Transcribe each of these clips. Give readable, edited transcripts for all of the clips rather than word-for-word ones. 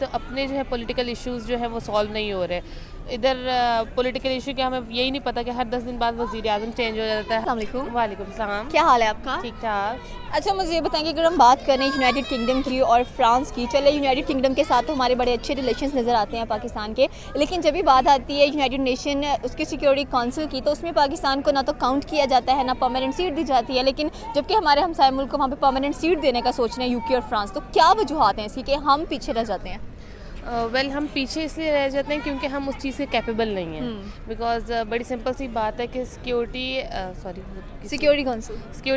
तो अपने जो है पॉलिटिकल इश्यूज जो है वो सॉल्व नहीं हो रहे। इधर पॉलिटिकल इशू क्या, हमें यही नहीं पता कि हर 10 दिन बाद वज़ीर आज़म चेंज हो जाता है। अस्सलाम वालेकुम। वालेकुम सलाम। क्या हाल है आपका? ठीक ठाक। अच्छा, मुझे ये बताएं कि अगर हम बात करें यूनाइटेड किंगडम की और फ्रांस की, चले यूनाइटेड किंगडम के साथ तो हमारे बड़े अच्छे रिलेशंस नज़र आते हैं पाकिस्तान के, लेकिन जब भी बात आती है यूनाइटेड नेशन उसकी सिक्योरिटी काउंसिल की, तो उसमें पाकिस्तान को ना तो काउंट किया जाता है, ना परमानेंट सीट दी जाती है। लेकिन जबकि हमारे हमसाया मुल्क को वहाँ पे परमानेंट सीट देने का सोच रहे हैं यूके और फ्रांस, तो क्या वजूहत हैं इसकी कि हम पीछे रह जाते हैं? हम पीछे इसलिए रह जाते हैं क्योंकि हम उस चीज़ के कैपेबल नहीं हैं। बिकॉज बड़ी सिंपल सी बात है कि सिक्योरिटी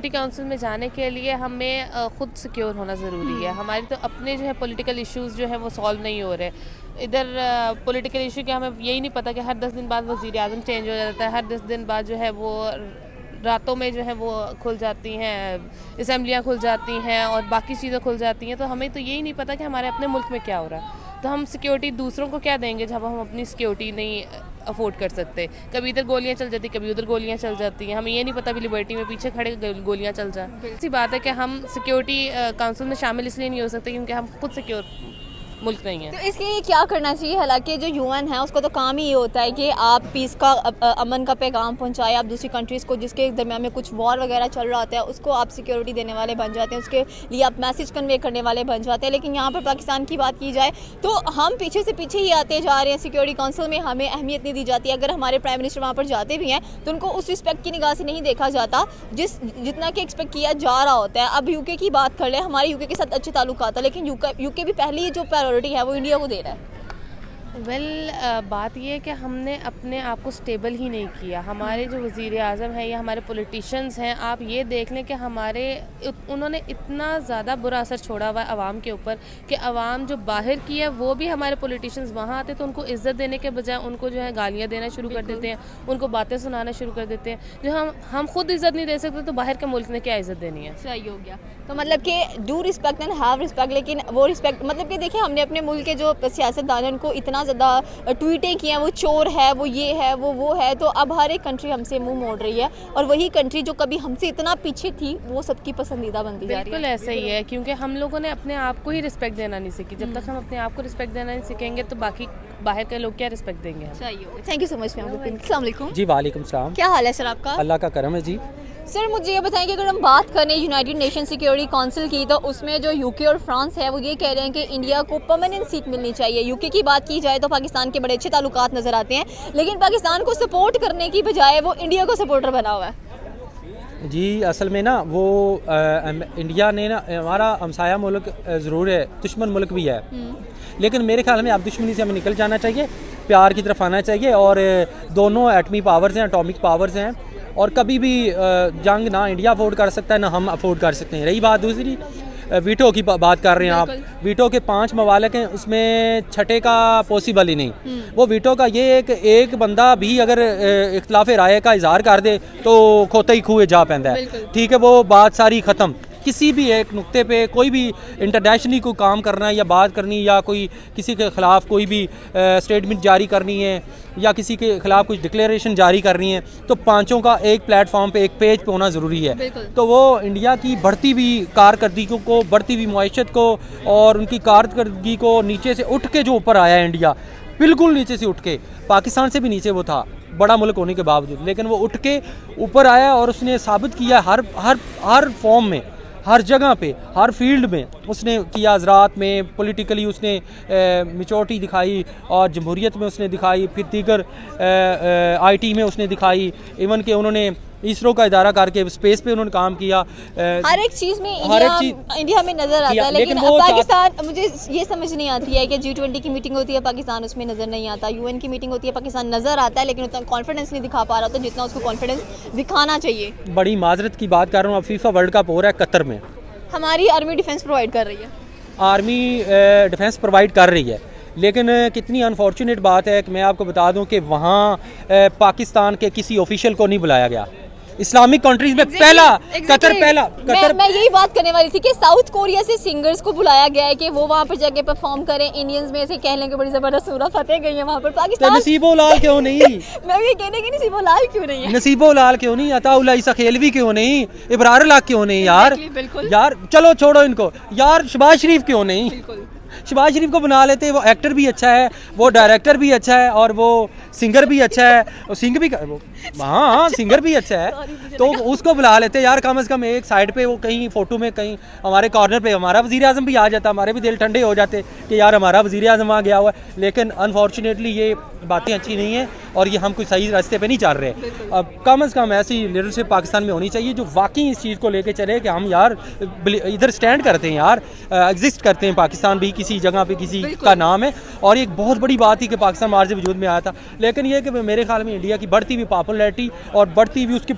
काउंसिल में जाने के लिए हमें ख़ुद सिक्योर होना ज़रूरी है। हमारी तो अपने जो है पॉलिटिकल इश्यूज जो है वो सॉल्व नहीं हो रहे। इधर पॉलिटिकल इशू क्या, हमें यही नहीं पता कि हर 10 दिन बाद वज़ीर आज़म चेंज हो जाता है, हर 10 दिन बाद जो है वो रातों में जो है वो खुल जाती हैं, असम्बलियाँ खुल जाती हैं और बाकी चीज़ें खुल जाती हैं। तो हमें तो यही नहीं पता कि हमारे अपने मुल्क में क्या हो रहा है। तो हम सिक्योरिटी दूसरों को क्या देंगे जब हम अपनी सिक्योरिटी नहीं अफोर्ड कर सकते। कभी इधर गोलियां चल जाती, कभी उधर गोलियां चल जाती हैं। हमें ये नहीं पता भी लिबर्टी में पीछे खड़े गोलियां चल जाए। ऐसी बात है कि हम सिक्योरिटी काउंसिल में शामिल इसलिए नहीं हो सकते क्योंकि हम खुद सिक्योर मुल्क नहीं है। तो इसके लिए क्या करना चाहिए? हालांकि जो यूएन है उसका तो काम ही ये होता है कि आप पीस का अमन का पैगाम पहुंचाए, आप दूसरी कंट्रीज़ को जिसके दरमियान में कुछ वॉर वगैरह चल रहा होता है उसको आप सिक्योरिटी देने वाले बन जाते हैं, उसके लिए आप मैसेज कन्वे करने वाले बन जाते हैं। लेकिन यहाँ पर पाकिस्तान की बात की जाए तो हम पीछे से पीछे ही आते जा रहे हैं। सिक्योरिटी काउंसिल में हमें अहमियत नहीं दी जाती। अगर हमारे प्राइम मिनिस्टर वहाँ पर जाते भी हैं तो उनको उस रिस्पेक्ट की निगाह से नहीं देखा जाता जितना कि एक्सपेक्ट किया जा रहा होता है। अब यूके की बात कर लें, हमारे यूके के साथ अच्छे ताल्लुकात है, लेकिन यूके भी पहली जो प्रायोरिटी है वो इंडिया को दे रहा है। बात ये है कि हमने अपने आप को स्टेबल ही नहीं किया। हमारे जो वज़ीर आज़म हैं या हमारे पॉलिटिशियंस हैं, आप ये देख लें कि उन्होंने इतना ज़्यादा बुरा असर छोड़ा हुआ है आवाम के ऊपर कि आवाम जो बाहर की है वो भी हमारे पॉलिटिशियंस वहाँ आते तो उनको इज़्ज़त देने के बजाय उनको जो है गालियाँ देना शुरू कर देते हैं, उनको बातें सुनाना शुरू कर देते हैं। जो हम खुद इज़्ज़त नहीं दे सकते तो बाहर के मुल्क ने क्या इज़्ज़त देनी है। सही हो गया। तो मतलब कि do respect and have respect, लेकिन वो रिस्पेक्ट मतलब कि देखिए हमने अपने मुल्क के जो सियासतदान हैं उनको इतना ज़्यादा ट्वीटें की हैं, वो चोर है, वो ये है, वो है, तो अब हर एक कंट्री हमसे मुंह मोड़ रही है और वही कंट्री जो कभी हमसे इतना पीछे थी वो सबकी पसंदीदा बनती जा रही है। बिल्कुल ऐसा ही है क्योंकि हम लोगों ने अपने आप को ही रिस्पेक्ट देना नहीं सीखी। जब तक हम अपने आप को रिस्पेक्ट देना नहीं सीखेंगे तो बाकी बाहर के लोग क्या रिस्पेक्ट देंगे। Thank you so much ma'am. अस्सलाम वालेकुम। जी वालेकुम सलाम। क्या हाल है सर आपका? अल्लाह का करम है जी। सर मुझे ये बताएं कि अगर हम बात करें यूनाइटेड नेशन सिक्योरिटी काउंसिल की, तो उसमें जो यूके और फ्रांस है वो ये कह रहे हैं कि इंडिया को परमानेंट सीट मिलनी चाहिए। यूके की बात की जाए तो पाकिस्तान के बड़े अच्छे ताल्लुकात नज़र आते हैं, लेकिन पाकिस्तान को सपोर्ट करने की बजाय वो इंडिया को सपोर्टर बना हुआ है। जी असल में ना वो इंडिया ने ना हमारा हमसाया मुल्क ज़रूर है, दुश्मन मुल्क भी है, लेकिन मेरे ख्याल में अब दुश्मनी से हमें निकल जाना चाहिए, प्यार की तरफ आना चाहिए। और दोनों एटमी पावर्स हैं, एटॉमिक पावर्स हैं और कभी भी जंग ना इंडिया अफोर्ड कर सकता है ना हम अफोर्ड कर सकते हैं। रही बात दूसरी वीटो की बात कर रहे हैं आप, वीटो के 5 ममालिक हैं, उसमें छठे का पॉसिबल ही नहीं। वो वीटो का ये एक बंदा भी अगर इख्तिलाफ राय का इजहार कर दे तो खोते ही खूहे जा पैंदा है। ठीक है, वो बात सारी ख़त्म। किसी भी एक नुक्ते पे कोई भी इंटरनेशनली कोई काम करना है या बात करनी या कोई किसी के ख़िलाफ़ कोई भी स्टेटमेंट जारी करनी है या किसी के ख़िलाफ़ कुछ डिक्लेरेशन जारी करनी है तो पांचों का एक प्लेटफॉर्म पे, एक पेज पे होना ज़रूरी है। तो वो इंडिया की बढ़ती हुई कारकर्दगी को, बढ़ती हुई मईशत को और उनकी कारकर्दगी को नीचे से उठ के जो ऊपर आया है इंडिया, बिल्कुल नीचे से उठ के, पाकिस्तान से भी नीचे वो था बड़ा मुल्क होने के बावजूद, लेकिन वो उठ के ऊपर आया और उसने साबित किया हर फॉर्म में, हर जगह पे, हर फील्ड में उसने किया। ज़राअत में पॉलिटिकली उसने मैच्योरिटी दिखाई और जमहूरियत में उसने दिखाई, फिर दीगर आईटी में उसने दिखाई, इवन कि उन्होंने इसरो का इदारा करके स्पेस पे उन्होंने काम किया। हर एक चीज़ में इंडिया में नज़र आता है, लेकिन पाकिस्तान, मुझे ये समझ नहीं आती है कि G20 की मीटिंग होती है पाकिस्तान उसमें नज़र नहीं आता, UN की मीटिंग होती है पाकिस्तान नज़र आता है लेकिन उतना कॉन्फिडेंस नहीं दिखा पा रहा था जितना उसको कॉन्फिडेंस दिखाना चाहिए। बड़ी माजरत की बात कर रहा हूँ, अब फीफा वर्ल्ड कप हो रहा है कतर में, हमारी आर्मी डिफेंस प्रोवाइड कर रही है, आर्मी डिफेंस प्रोवाइड कर रही है, लेकिन कितनी अनफॉर्चुनेट बात है कि मैं आपको बता दूं कि वहाँ पाकिस्तान के किसी ऑफिशियल को नहीं बुलाया गया। इस्लामिक कंट्रीज में कतर मैं यही बात करने वाली थी कि साउथ कोरिया से सिंगर्स को बुलाया गया है कि वो वहाँ पर जाके परफॉर्म करें। इंडियंस में से कह लें कि बड़ी जबरदस्त सूरत फतेह गई है वहाँ पर पाकिस्तान। नसीबो लाल क्यों नहीं मैं ये कहने की नसीबो लाल क्यों नहीं है, नसीबो लाल क्यों नहीं, अताउल्लाह ईसा खेलवी क्यों नहीं, इब्रार लाख क्यों नहीं यार, बिल्कुल यार चलो छोड़ो इनको यार, शहबाज शरीफ क्यों नहीं शहबाज शरीफ को बना लेते, वो एक्टर भी अच्छा है, वो डायरेक्टर भी अच्छा है और वो सिंगर भी अच्छा है, वो सिंग भी हाँ सिंगर भी अच्छा है, तो उसको बुला लेते यार। कम से कम एक साइड पे वो कहीं फ़ोटो में कहीं हमारे कॉर्नर पे हमारा वज़ीर आज़म भी आ जाता, हमारे भी दिल ठंडे हो जाते कि यार हमारा वज़ीर आज़म वहाँ गया हुआ है। लेकिन अनफॉर्चुनेटली ये बातें अच्छी नहीं हैं और ये हम कोई सही रास्ते पे नहीं चल रहे। अब कम से कम ऐसी लीडरशिप पाकिस्तान में होनी चाहिए जो वाकई इस चीज़ को लेके चले कि हम यार इधर स्टैंड करते हैं, यार एग्जिस्ट करते हैं, पाकिस्तान भी किसी जगह पे किसी का नाम है। और एक बहुत बड़ी बात थी कि पाकिस्तान मार्ज वजूद में आया था, लेकिन ये कि मेरे ख्याल में इंडिया की बढ़ती हुई पॉपुलैरिटी और बढ़ती हुई उसकी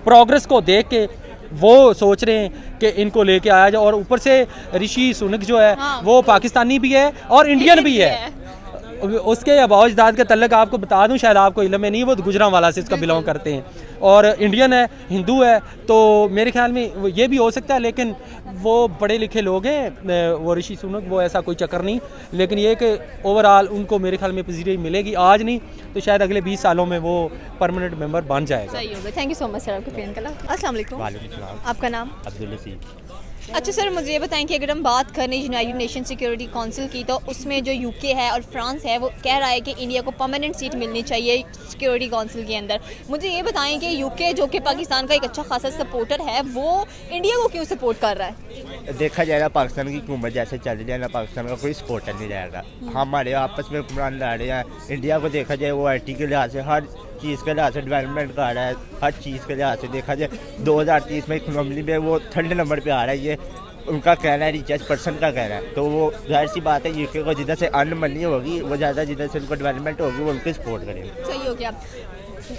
प्रोग्रेस को देख के वो सोच रहे हैं कि इनको लेके आया जाए। और ऊपर से ऋषि सुनक जो है वो पाकिस्तानी भी है और इंडियन भी है। उसके अबाउजदाद का तल्लक आपको बता दूं, शायद आपको इल्म में नहीं, वो गुजरांवाला से इसका बिलोंग करते हैं और इंडियन है, हिंदू है। तो मेरे ख्याल में ये भी हो सकता है, लेकिन वो बड़े लिखे लोग हैं वो ऋषि सुनक, वो ऐसा कोई चक्कर नहीं। लेकिन ये कि ओवरऑल उनको मेरे ख्याल में पजीराई मिलेगी, आज नहीं तो शायद अगले 20 सालों में वो परमानेंट मेंबर बन जाएगा। सही होगा। Thank you so much sir आपके ओपिनियन के लिए। अस्सलाम वालेकुम। वालेकुम सलाम। आपका नाम? अब्दुल लतीफ़। अच्छा सर, मुझे ये बताएं कि अगर हम बात करें यूनाइटेड नेशन सिक्योरिटी काउंसिल की, तो उसमें जो यूके है और फ्रांस है वो कह रहा है कि इंडिया को परमानेंट सीट मिलनी चाहिए सिक्योरिटी काउंसिल के अंदर। मुझे ये बताएं कि यूके जो कि पाकिस्तान का एक अच्छा खासा सपोर्टर है, वो इंडिया को क्यों सपोर्ट कर रहा है? देखा जाए ना, पाकिस्तान की हुकूमत जैसे चल रही है ना, पाकिस्तान का कोई सपोर्टर नहीं रहेगा। हमारे आपस में हुक्मरान लड़ रहे हैं। इंडिया को देखा जाए वो IT के लिहाज से, हर चीज़ के लिहाज से डेवलपमेंट कर रहा है, हर चीज़ के लिहाज से देखा जाए 2030 में इकोनॉमी में वो 3rd नंबर पे आ रहा है। ये उनका कहना है, रिचेस्ट पर्सन का कहना है। तो वो जाहिर सी बात है यूके को जिधर से अर्न मनी होगी वो ज़्यादा, जिधर से उनको डेवलपमेंट होगी वो उनको सपोर्ट करेंगे। सही हो गया।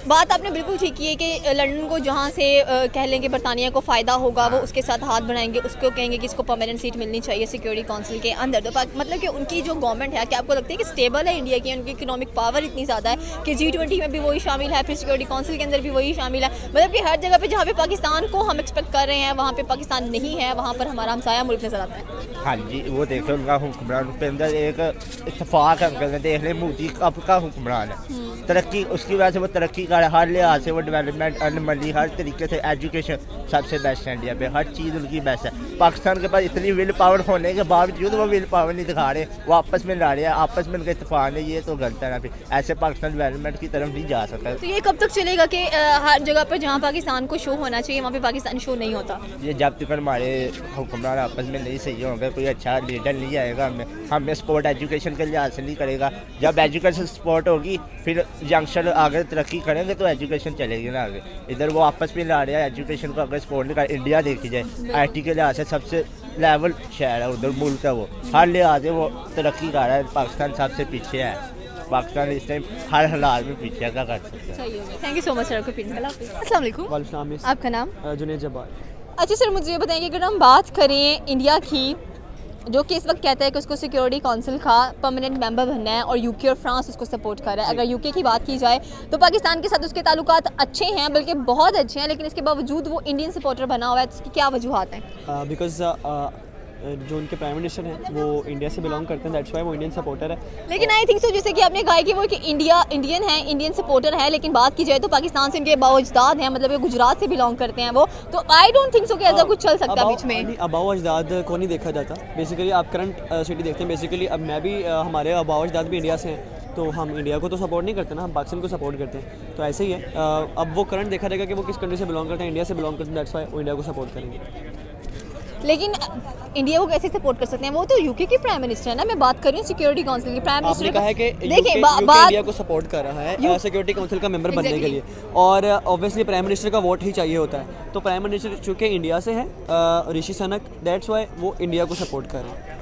बात आपने बिल्कुल ठीक की है कि लंदन को जहाँ से कह लें कि बरतानिया को फ़ायदा होगा वो उसके साथ हाथ बढ़ाएंगे, उसको कहेंगे कि इसको परमानेंट सीट मिलनी चाहिए सिक्योरिटी काउंसिल के अंदर। तो मतलब कि उनकी जो गवर्नमेंट है, क्या आपको लगता है कि स्टेबल है इंडिया की? उनकी इकोनॉमिक पावर इतनी ज़्यादा है कि G20 में भी वही शामिल है, फिर सिक्योरिटी काउंसिल के अंदर भी वही शामिल है। मतलब कि हर जगह पर जहाँ पे पाकिस्तान को हम एक्सपेक्ट कर रहे हैं वहाँ पर पाकिस्तान नहीं है, वहाँ पर हमारा हमसाया मुल्क नज़र आता है। हाँ जी, वो देखे उनका हुक्मरान के अंदर एक इतफाक़ अंकल देख लें, मोदी कब का हुक्मरान है, तरक्की उसकी वजह से वो तरक्की कर रहा है, हर लिहाज से वो डेवलपमेंट अर्न मनी हर तरीके से, एजुकेशन सबसे बेस्ट है इंडिया पे, हर चीज़ उनकी बेस्ट है। पाकिस्तान के पास इतनी विल पावर होने के बावजूद वो विल पावर नहीं दिखा रहे, वो आपस में लड़ रहे हैं, आपस में उनका इत्तेफाक है, ये तो गलत है ना। फिर ऐसे पाकिस्तान डेवलपमेंट की तरफ नहीं जा सकता। तो ये कब तक चलेगा कि हर जगह पर जहाँ पाकिस्तान को शो होना चाहिए वहाँ पे पाकिस्तान शो नहीं होता? ये जब तक हमारे हुक्मरान आपस में नहीं सही होंगे, कोई अच्छा लीडर नहीं आएगा, हमें सपोर्ट एजुकेशन के लिए हासिल नहीं करेगा। जब एजुकेशन सपोर्ट होगी फिर यंगस्टर आगे तरक्की करेंगे तो एजुकेशन चलेगी ना आगे। इधर वो आपस में लड़ रहे हैं, एजुकेशन को अगर सपोर्ट नहीं कर। इंडिया देखी जाए IT के लिहाज से सबसे लेवल शहर है, उधर मुल्क है, वो हर लिहाज से वो तरक्की कर रहा है। पाकिस्तान सबसे पीछे है, पाकिस्तान इस टाइम हर हालात में पीछे है, क्या कर सकते हैं। सही हो गया। Thank you so much sir आपके ओपिनियन के लिए। अस्सलाम वालेकुम। आपका नाम? जुनैद जब्बार। अच्छा सर, मुझे ये बताएंगे अगर हम बात करें इंडिया की, जो कि इस वक्त कहता है कि उसको सिक्योरिटी काउंसिल का परमानेंट मेंबर बनना है और यूके और फ्रांस उसको सपोर्ट कर रहा है। अगर यूके की बात की जाए तो पाकिस्तान के साथ उसके ताल्लुकात अच्छे हैं, बल्कि बहुत अच्छे हैं, लेकिन इसके बावजूद वो इंडियन सपोर्टर बना हुआ है। तो उसकी क्या वजूहत हैं? बिकॉज जो उनके प्राइम मिनिस्टर हैं वो इंडिया से बिलोंग करते हैं, दैट्स वाई वो इंडियन सपोर्टर है। लेकिन आई थिंक सो, जैसे कि आपने कहा कि वो कि इंडियन है, इंडियन सपोर्टर है, लेकिन बात की जाए तो पाकिस्तान से इनके बावजदाद हैं, मतलब ये गुजरात से बिलोंग करते हैं वो। तो आई डोंट थिंक सो कि ऐसा कुछ चल सकता है बीच में। अबाव अजदाद को नहीं देखा जाता। बेसिकली आप करंट सिटी देखते हैं। बेसिकली अब मैं भी हमारे अबाव अजदाद भी इंडिया से हैं, तो हम इंडिया को तो सपोर्ट नहीं करते ना, हम पाकिस्तान को सपोर्ट करते हैं। तो ऐसे ही है। अब वो करंट देखा जाएगा कि वो किस कंट्री से बिलोंग करते हैं। इंडिया से बिलोंग करते हैं, दैट्स वाई वो इंडिया को सपोर्ट करेंगे। लेकिन इंडिया को कैसे सपोर्ट कर सकते हैं? वो तो यूके की प्राइम मिनिस्टर है ना, मैं बात कर रही हूँ सिक्योरिटी काउंसिल की प्राइम मिनिस्टर। आपने कहा है कि देखिए इंडिया को सपोर्ट कर रहा है सिक्योरिटी काउंसिल का मेंबर बनने के लिए, और ऑब्वियसली प्राइम मिनिस्टर का वोट ही चाहिए होता है। तो प्राइम मिनिस्टर चूँकि इंडिया से है, ऋषि सुनक, दैट्स वाई वो इंडिया को सपोर्ट कर रहे हैं।